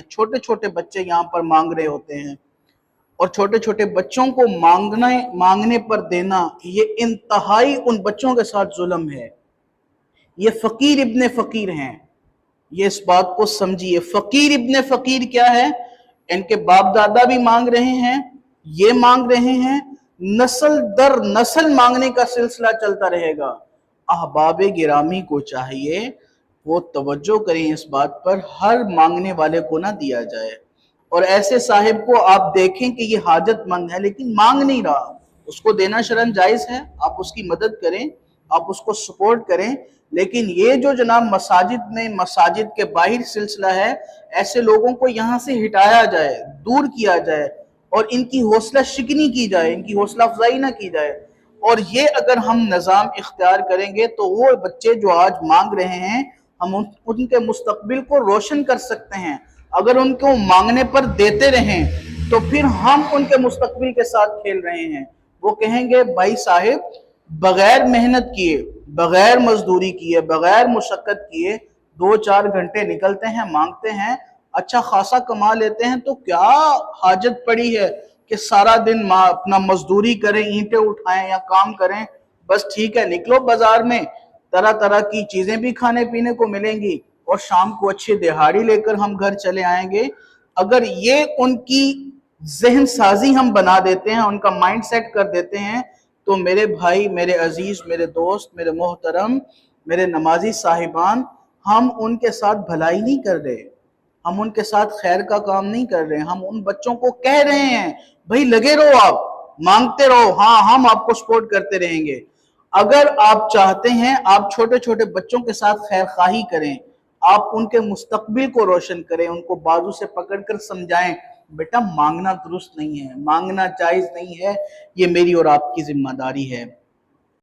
چھوٹے چھوٹے بچے یہاں پر مانگ رہے ہوتے ہیں، اور چھوٹے چھوٹے بچوں کو مانگنے پر دینا، یہ انتہائی ان بچوں کے ساتھ ظلم ہے۔ یہ فقیر ابن فقیر ہیں، یہ اس بات کو سمجھیے۔ فقیر ابن فقیر کیا ہے؟ ان کے باپ دادا بھی مانگ رہے ہیں، یہ مانگ رہے ہیں، نسل در نسل مانگنے کا سلسلہ چلتا رہے گا۔ احباب گرامی کو چاہیے وہ توجہ کریں اس بات پر، ہر مانگنے والے کو نہ دیا جائے۔ اور ایسے صاحب کو آپ دیکھیں کہ یہ حاجت مند ہے لیکن مانگ نہیں رہا، اس کو دینا شرعاً جائز ہے، آپ اس کی مدد کریں، آپ اس کو سپورٹ کریں، لیکن یہ جو جناب مساجد میں، مساجد کے باہر سلسلہ ہے، ایسے لوگوں کو یہاں سے ہٹایا جائے، دور کیا جائے، اور ان کی حوصلہ شکنی کی جائے، ان کی حوصلہ افزائی نہ کی جائے۔ اور یہ اگر ہم نظام اختیار کریں گے تو وہ بچے جو آج مانگ رہے ہیں، ہم ان کے مستقبل کو روشن کر سکتے ہیں۔ اگر ان کو مانگنے پر دیتے رہیں تو پھر ہم ان کے مستقبل کے ساتھ کھیل رہے ہیں۔ وہ کہیں گے بھائی صاحب بغیر محنت کیے، بغیر مزدوری کیے، بغیر مشقت کیے 2-4 گھنٹے نکلتے ہیں، مانگتے ہیں، اچھا خاصا کما لیتے ہیں، تو کیا حاجت پڑی ہے کہ سارا دن اپنا مزدوری کریں، اینٹیں اٹھائیں یا کام کریں؟ بس ٹھیک ہے، نکلو بازار میں، طرح طرح کی چیزیں بھی کھانے پینے کو ملیں گی، اور شام کو اچھی دہاڑی لے کر ہم گھر چلے آئیں گے۔ اگر یہ ان کی ذہن سازی ہم بنا دیتے ہیں، ان کا مائنڈ سیٹ کر دیتے ہیں، تو میرے بھائی، میرے عزیز، میرے دوست، میرے محترم، میرے نمازی صاحبان، ہم ان کے ساتھ بھلائی نہیں کر رہے، ہم ان کے ساتھ خیر کا کام نہیں کر رہے، ہم ان بچوں کو کہہ رہے ہیں بھائی لگے رہو، آپ مانگتے رہو، ہاں ہم آپ کو سپورٹ کرتے رہیں گے۔ اگر آپ چاہتے ہیں آپ چھوٹے چھوٹے بچوں کے ساتھ خیر خواہی کریں، آپ ان کے مستقبل کو روشن کریں، ان کو بازو سے پکڑ کر سمجھائیں بیٹا مانگنا درست نہیں ہے، مانگنا جائز نہیں ہے، یہ میری اور آپ کی ذمہ داری ہے۔